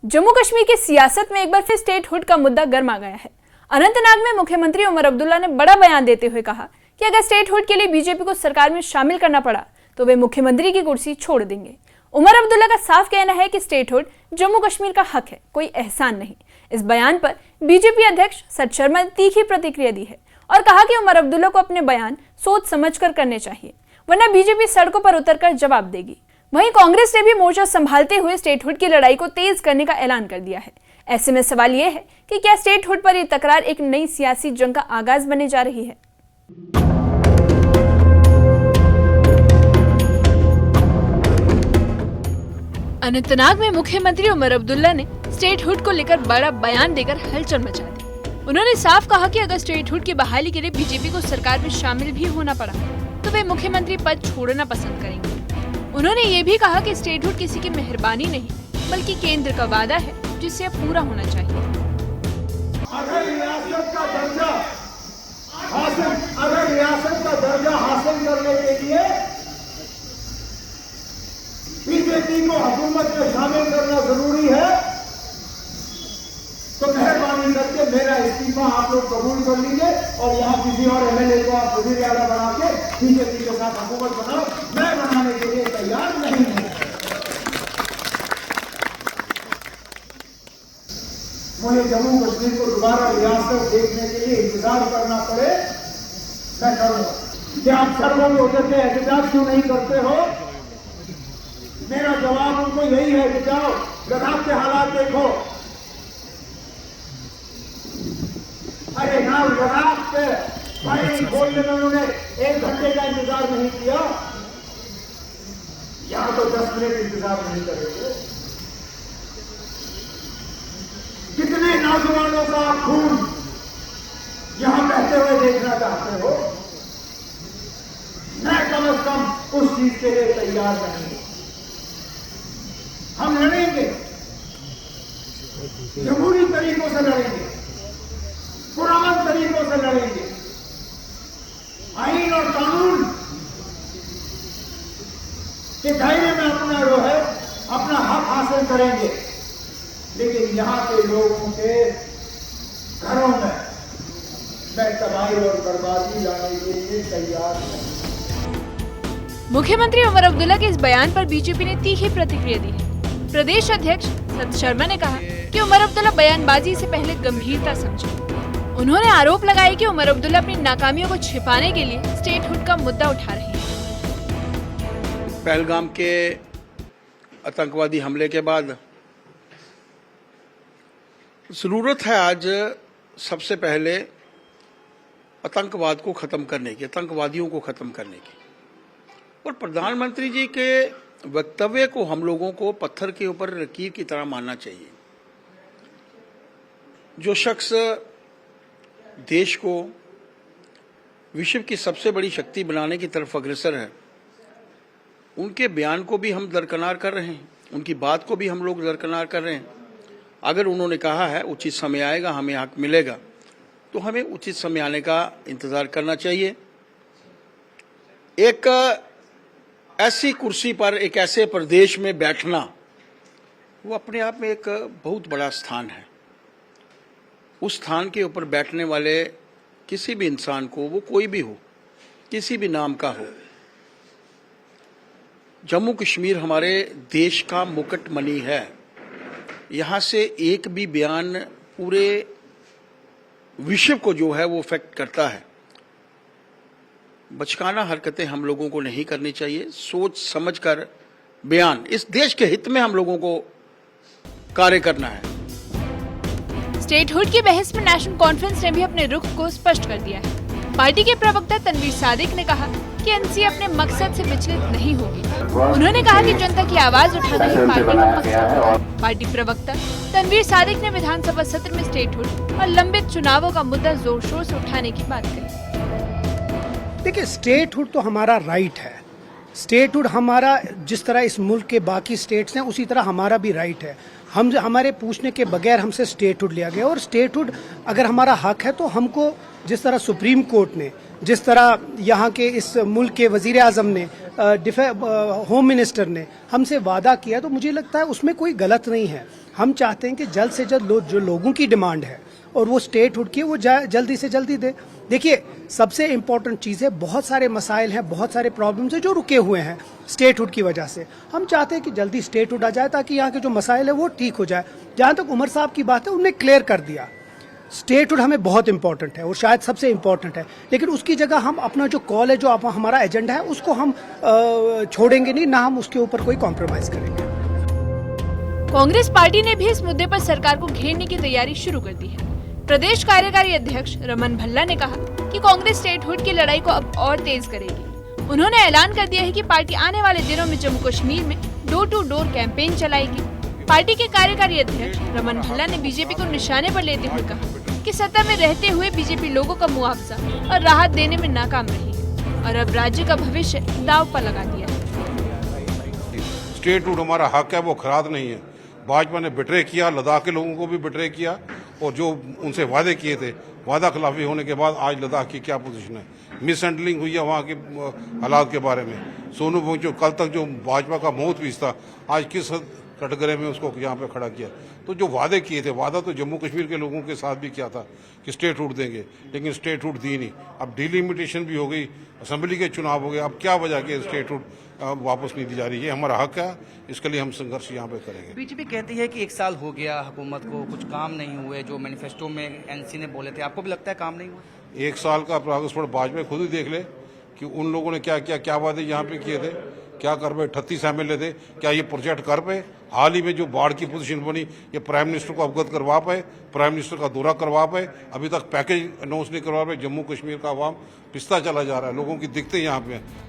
जम्मू कश्मीर की सियासत में एक बार फिर स्टेटहुड का मुद्दा गर्मा गया है। अनंतनाग में मुख्यमंत्री उमर अब्दुल्ला ने बड़ा बयान देते हुए कहा कि अगर स्टेटहुड के लिए बीजेपी को सरकार में शामिल करना पड़ा तो वे मुख्यमंत्री की कुर्सी छोड़ देंगे। उमर अब्दुल्ला का साफ कहना है कि स्टेटहुड जम्मू कश्मीर का हक है, कोई एहसान नहीं। इस बयान पर बीजेपी अध्यक्ष सत शर्मा ने तीखी प्रतिक्रिया दी है और कहा कि उमर अब्दुल्ला को अपने बयान सोच समझकर करने चाहिए, वरना बीजेपी सड़कों पर उतरकर जवाब देगी। वहीं कांग्रेस ने भी मोर्चा संभालते हुए स्टेटहुड की लड़ाई को तेज करने का ऐलान कर दिया है। ऐसे में सवाल यह है कि क्या स्टेटहुड पर यह तकरार एक नई सियासी जंग का आगाज बनने जा रही है। अनंतनाग में मुख्यमंत्री उमर अब्दुल्ला ने स्टेटहुड को लेकर बड़ा बयान देकर हलचल मचा दी। उन्होंने साफ कहा कि अगर स्टेटहुड की बहाली के लिए बीजेपी को सरकार में शामिल भी होना पड़ा तो वे मुख्यमंत्री पद छोड़ना पसंद करेंगे। उन्होंने ये भी कहा कि स्टेटहुड किसी की मेहरबानी नहीं बल्कि केंद्र का वादा है जिससे अब पूरा होना चाहिए। अगर रियासत का दर्जा हासिल करने के लिए बीजेपी को हुकूमत में शामिल करना जरूरी है तो मेहरबानी करके मेरा इस्तीफा आप लोग कबूल कर लीजिए और यहाँ किसी और एमएलए को आप वजीर आला बना के बीजेपी के साथ हुकूमत बनाओ। मैं बनाने के लिए तैयार नहीं हूं। मुझे जम्मू कश्मीर को दोबारा रियासत देखने के लिए इंतजार करना पड़े, मैं करूंगा। क्या आप सड़कों में उतर के एहतजाज क्यों नहीं करते हो? मेरा जवाब उनको यही है कि जाओ लद्दाख के हालात देखो। अरे यहाँ लद्दाख पे फायरिंग खोलने में उन्होंने 1 घंटे का इंतजार नहीं किया, यहाँ तो 10 मिनट इंतजार नहीं करेंगे। कितने नौजवानों का खून यहां बहते हुए देखना चाहते हो? मैं कम से कम उस चीज के लिए तैयार नहीं हूं। हम लड़ेंगे, जमहूरी तरीकों से लड़ेंगे, पुराने तरीकों से लड़ेंगे, आईन और कानून के दायरे में अपना जो है अपना हक हासिल करेंगे। लेकिन यहाँ के लोगों के घरों में मैं तबाही और बर्बादी लाने के लिए तैयार हूं। मुख्यमंत्री उमर अब्दुल्ला के इस बयान पर बीजेपी ने तीखी प्रतिक्रिया दी है। प्रदेश अध्यक्ष सत शर्मा ने कहा कि उमर अब्दुल्ला बयानबाजी से पहले गंभीरता समझे। उन्होंने आरोप लगाया कि उमर अब्दुल्ला अपनी नाकामियों को छिपाने के लिए स्टेटहुड का मुद्दा उठा रहे हैं। पहलगाम के आतंकवादी हमले के बाद जरूरत है आज सबसे पहले आतंकवाद को खत्म करने की, आतंकवादियों को खत्म करने की। और प्रधानमंत्री जी के वक्तव्य को हम लोगों को पत्थर के ऊपर लकीर की तरह मानना चाहिए। जो शख्स देश को विश्व की सबसे बड़ी शक्ति बनाने की तरफ अग्रसर है, उनके बयान को भी हम दरकिनार कर रहे हैं, उनकी बात को भी हम लोग दरकिनार कर रहे हैं। अगर उन्होंने कहा है उचित समय आएगा, हमें हक मिलेगा, तो हमें उचित समय आने का इंतजार करना चाहिए। एक ऐसी कुर्सी पर, एक ऐसे प्रदेश में बैठना, वो अपने आप में एक बहुत बड़ा स्थान है। उस स्थान के ऊपर बैठने वाले किसी भी इंसान को, वो कोई भी हो, किसी भी नाम का हो, जम्मू कश्मीर हमारे देश का मुकुटमणि है। यहाँ से एक भी बयान पूरे विश्व को जो है वो इफेक्ट करता है। बचकाना हरकतें हम लोगों को नहीं करनी चाहिए। सोच समझकर बयान, इस देश के हित में हम लोगों को कार्य करना है। स्टेटहुड की बहस में नेशनल कॉन्फ्रेंस ने भी अपने रुख को स्पष्ट कर दिया है। पार्टी के प्रवक्ता तनवीर सादिक ने कहा कि एनसीए अपने मकसद से विचलित नहीं होगी। उन्होंने कहा कि जनता की आवाज उठाना ही पार्टी का मकसद है। पार्टी प्रवक्ता तनवीर सादिक ने विधानसभा सत्र में स्टेटहुड और लंबित चुनावों का मुद्दा जोर शोर से उठाने की बात कही। देखिए, स्टेटहुड तो हमारा राइट है। स्टेटहुड हमारा, जिस तरह इस मुल्क के बाकी स्टेट्स हैं उसी तरह हमारा भी राइट है। हम हमारे पूछने के बगैर हमसे स्टेटहुड लिया गया और स्टेटहुड अगर हमारा हक है तो हमको, जिस तरह सुप्रीम कोर्ट ने, जिस तरह यहाँ के इस मुल्क के वजीर आजम ने, होम मिनिस्टर ने हमसे वादा किया, तो मुझे लगता है उसमें कोई गलत नहीं है। हम चाहते हैं कि जल्द से जल्द जो लोगों की डिमांड है और वो स्टेटहुड की वो जल्दी से जल्दी दे। देखिए, सबसे इम्पोर्टेंट चीज़ है, बहुत सारे मसाइल हैं, बहुत सारे प्रॉब्लम्स हैं जो रुके हुए हैं स्टेटहुड की वजह से। हम चाहते हैं कि जल्दी स्टेटहुड आ जाए ताकि यहाँ के जो मसाइल है वो ठीक हो जाए। जहाँ तक उमर साहब की बात है, उन्हें क्लियर कर दिया स्टेटहुड हमें बहुत इंपॉर्टेंट है और शायद सबसे इम्पोर्टेंट है, लेकिन उसकी जगह हम अपना जो कॉल है, जो हमारा एजेंडा है, उसको हम छोड़ेंगे नहीं, ना हम उसके ऊपर कोई कॉम्प्रोमाइज करेंगे। कांग्रेस पार्टी ने भी इस मुद्दे पर सरकार को घेरने की तैयारी शुरू कर दी है। प्रदेश कार्यकारी अध्यक्ष रमन भल्ला ने कहा कि कांग्रेस स्टेटहुड की लड़ाई को अब और तेज करेगी। उन्होंने ऐलान कर दिया है कि पार्टी आने वाले दिनों में जम्मू कश्मीर में डोर टू डोर कैंपेन चलाएगी। पार्टी के कार्यकारी अध्यक्ष रमन भल्ला ने बीजेपी को निशाने पर लेते हुए कहा कि सत्ता में रहते हुए बीजेपी लोगों का मुआवजा और राहत देने में नाकाम रही है और अब राज्य का भविष्य दांव पर लगा दिया है। स्टेटहुड हमारा हक है, वो खराद नहीं है। भाजपा ने बिट्रे किया, लद्दाख के लोगों को भी बिट्रे किया और जो उनसे वादे किए थे, वादा खिलाफी होने के बाद आज लद्दाख की क्या पोजीशन है, मिसहैंडलिंग हुई है वहाँ के हालात के बारे में। सोनू जो कल तक जो भाजपा का माउथपीस था, आज किस कटघरे में उसको यहाँ पे खड़ा किया। तो जो वादे किए थे, वादा तो जम्मू कश्मीर के लोगों के साथ भी किया था कि स्टेटहुड देंगे, लेकिन स्टेटहुड दी नहीं। अब डिलिमिटेशन भी हो गई, असेंबली के चुनाव हो गए, अब क्या वजह कि स्टेटहुड वापस नहीं दी जा रही है। हमारा हक है, इसके लिए हम संघर्ष यहाँ पे करेंगे। बीजेपी कहती है कि 1 साल हो गया हुकूमत को, कुछ काम नहीं हुए जो मैनिफेस्टो में एनसी ने बोले थे। आपको भी लगता है काम नहीं हुआ? 1 साल का प्रोग्रेस रिपोर्ट भाजपा खुद ही देख ले कि उन लोगों ने क्या किया, क्या वादे यहाँ पे किए थे, क्या कर पाए। 38 MLA थे, क्या ये प्रोजेक्ट कर पाए? हाल ही में जो बाढ़ की पोजीशन बनी, ये प्राइम मिनिस्टर को अवगत करवा पाए, प्राइम मिनिस्टर का दौरा करवा पाए? अभी तक पैकेज अनाउंस नहीं करवा पाए। जम्मू कश्मीर का अवाम पिसता चला जा रहा है, लोगों की दिक्कतें यहाँ पे हैं।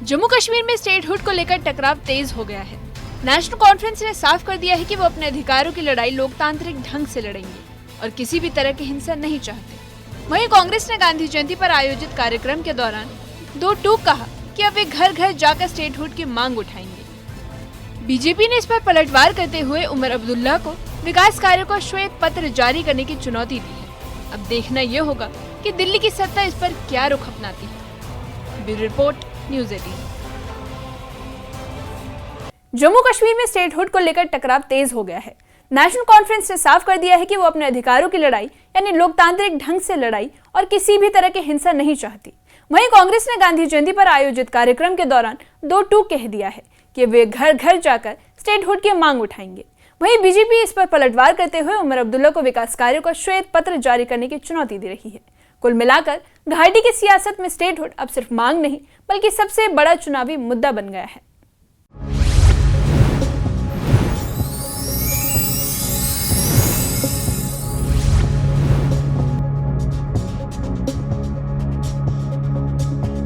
जम्मू कश्मीर में स्टेटहुड को लेकर टकराव तेज हो गया है। नेशनल कॉन्फ्रेंस ने साफ कर दिया है कि वो अपने अधिकारों की लड़ाई लोकतांत्रिक ढंग से लड़ेंगे और किसी भी तरह की हिंसा नहीं चाहते। वहीं कांग्रेस ने गांधी जयंती पर आयोजित कार्यक्रम के दौरान 2 टूक कहा कि अब वे घर घर जाकर स्टेटहुड की मांग उठाएंगे। बीजेपी ने इस पर पलटवार करते हुए उमर अब्दुल्ला को विकास कार्यों का श्वेत पत्र जारी करने की चुनौती दी है। अब देखना यह होगा कि दिल्ली की सत्ता इस पर क्या रुख अपनाती है। Bureau report, news 18। Jammu Kashmir में स्टेटहुड को लेकर टकराव तेज हो गया है। नेशनल कॉन्फ्रेंस ने साफ कर दिया है कि वो अपने अधिकारों की लड़ाई यानी लोकतांत्रिक ढंग से लड़ाई और किसी भी तरह की हिंसा नहीं चाहती। वहीं कांग्रेस ने गांधी जयंती पर आयोजित कार्यक्रम के दौरान 2 टूक कह दिया है कि वे घर घर जाकर स्टेटहुड की मांग उठाएंगे। वहीं बीजेपी इस पर पलटवार करते हुए उमर अब्दुल्ला को विकास कार्यों का श्वेत पत्र जारी करने की चुनौती दे रही है। कुल मिलाकर घाटी की सियासत में स्टेटहुड अब सिर्फ मांग नहीं बल्कि सबसे बड़ा चुनावी मुद्दा बन गया है।